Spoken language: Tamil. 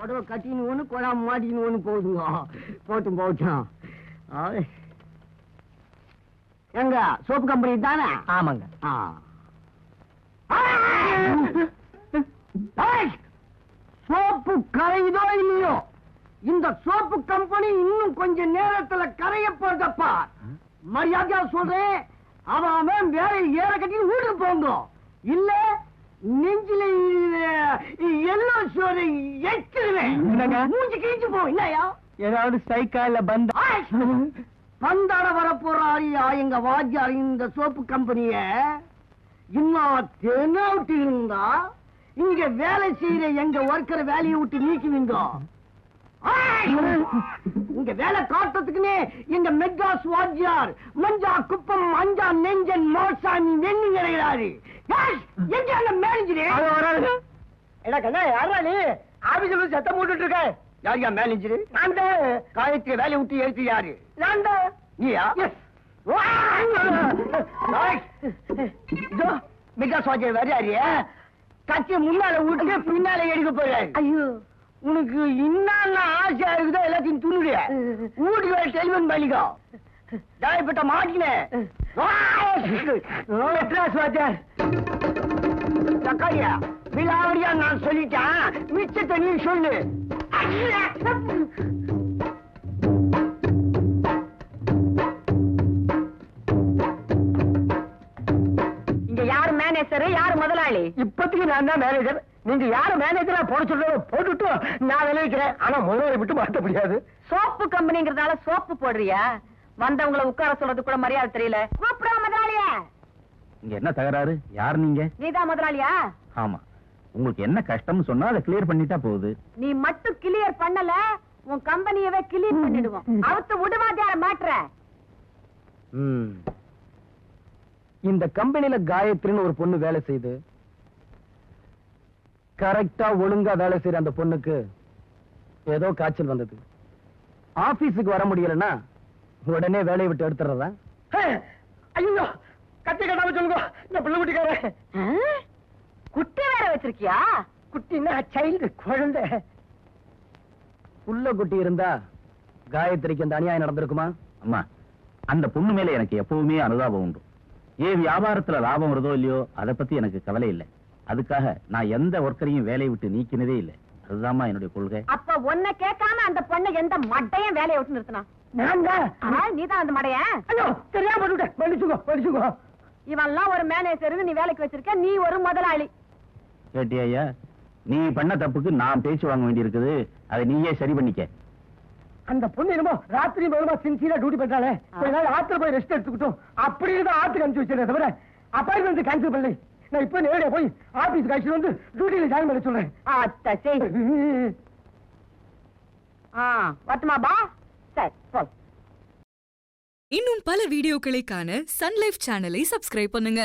புடவை கட்டின்னு ஒண்ணு கொடாம மாட்டின்னு ஒண்ணு போகுதுங்க. போட்டும் எங்க சோப்பு கம்பெனி தானே? ஆமாங்க. சோப்பு கரையுதோ இல்லையோ, இந்த சோப்பு கம்பெனி இன்னும் கொஞ்ச நேரத்துல கரைய போறதப்பா. மரியாதையா சொல்றேன், அவன் வேற ஏற கட்டி வீட்டுக்கு போங்க. இல்ல நெஞ்சில எல்லோ சோறு எச்சிருவேன். மூஞ்சி கிழிஞ்சு போ. இல்லையா ஏதாவது சைக்கா இல்ல பந்தாட வர போறாரியா எங்க வாத்தியார் இந்த சோப்பு கம்பெனிய. இன்னும் தெனாவிட்டு இருந்தா இங்க வேலை செய்யற எங்க ஒர்க்கரை வேலையை விட்டு நீக்குவீங்க. இங்க வேலை காட்டுறதுக்குன்னே எங்க மெட்ராஸ் வாத்தியார் மஞ்சா குப்பம் மஞ்சா நெஞ்சன் மோசாமி வெண்ணி கிடைக்கிறாரு. எங்க அந்த மேனேஜர் யாரா நீ ஆபீஸ்ல சத்தம் போட்டுட்டு இருக்க? யார் யா மேனேஜர்? நான் தான். காயத்ரி வேலையை விட்டு எடுத்து யாரு? நான் தான். நீயா? மெட்ராஸ் வாத்தியார் வர்றாரு. கட்சி முன்னால விட்டு பின்னால எடுக்க போறாரு. ஐயோ, உனக்கு இன்னும் ஆசையா இருக்குதோ எல்லாத்தையும் துணுடைய வீட்டுக்கு வேற டெலிபோன் பண்ணிக்கோ. தாயப்பட்ட மாட்டினேன். தக்காரியா விழாவடியா நான் சொல்லிட்டேன். மிச்சத்தை நீ சொல்லு. இங்க யாரு மேனேஜர், யாரு முதலாளி? இப்பத்துக்கு நான் தான் மேனேஜர். நீங்க யாரு மேனேஜரா போட சொல்றத போட்டுட்டு நான் விளைவிக்கிறேன். ஆனா முதலாளி விட்டு மாட்ட முடியாது. சோப்பு கம்பெனிங்கிறதால சோப்பு போடுறியா? வந்தவங்களை உட்கார சொல்றது கூட மரியாதை தெரியல. கூப்பிடா முதலாளியா. இங்க என்ன தகராறு? யார் நீங்க? நீதான் முதலாளியா? ஆமா. உங்களுக்கு என்ன கஷ்டம்னு சொன்னா அதை கிளியர் பண்ணிட்டா போகுது. நீ மட்டும் கிளியர் பண்ணல, உன் கம்பெனியவே கிளீன் பண்ணிடுவோம். அவத்து விடுவாதியார மாற்ற. இந்த கம்பெனில காயத்ரின்னு ஒரு பொண்ணு வேலை செய்து கரெக்டா ஒழுங்கா வேலை செய்யற அந்த பொண்ணுக்கு ஏதோ காய்ச்சல் வந்தது. ஆபீஸுக்கு வர முடியலன்னா உடனே வேலையை விட்டு எடுத்துறதா? ஐயோ, கத்தி கட்டாம சொல்லுங்க. இந்த பிள்ளை குட்டிக்காரன் குட்டி வேற வச்சிருக்கியா? குட்டின்னா சைல்டு, குழந்தை. புள்ள குட்டி இருந்தா காயத்ரிக்கு அந்த அநியாயம் நடந்திருக்குமா? அம்மா, அந்த பொண்ணு மேல எனக்கு எப்பவுமே அனுதாபம் உண்டு. ஏன் வியாபாரத்துல லாபம் வருதோ இல்லையோ அதை பத்தி எனக்கு கவலை இல்லை. அதுக்காக நான் எந்த ஒர்க்கரையும் வேலையை விட்டு நீக்கினதே இல்லை. அதுதான்மா என்னுடைய கொள்கை. அப்ப உன்னை கேட்காம அந்த பொண்ணு எந்த மட்டையும் வேலையை விட்டு நிறுத்தினா? நீதான் அந்த மடைய. ஐயோ, தெரியாம மன்னிச்சுக்கோ. இவன்லாம் ஒரு மேனேஜர், நீ வேலைக்கு வச்சிருக்க, நீ ஒரு முதலாளி. கேட்டியா? நீ பண்ண தப்புக்கு நான் பேச்சு வாங்க வேண்டி இருக்குது. அதை நீயே சரி பண்ணிக்க. அந்த பொண்ணு என்னமோ ராத்திரி மூலமா சின்சியரா டியூட்டி பண்றாளே, கொஞ்ச நாள் ஆத்துல போய் ரெஸ்ட் எடுத்துக்கிட்டோம். அப்படி இருந்தா ஆத்துக்கு அனுப்பிச்சு வச்சிருக்கேன் தவிர அப்பாயின்மெண்ட் கேன்சல் பண்ணல. நான் இப்ப நேரடியா போய் ஆபீஸ் கழிச்சு வந்து டியூட்டியில ஜாயின் பண்ண சொல்றேன். வரட்டுமா பா? சரி போய். இன்னும் பல வீடியோக்களை காண சன் லைஃப் சேனலை சப்ஸ்கிரைப் பண்ணுங்க.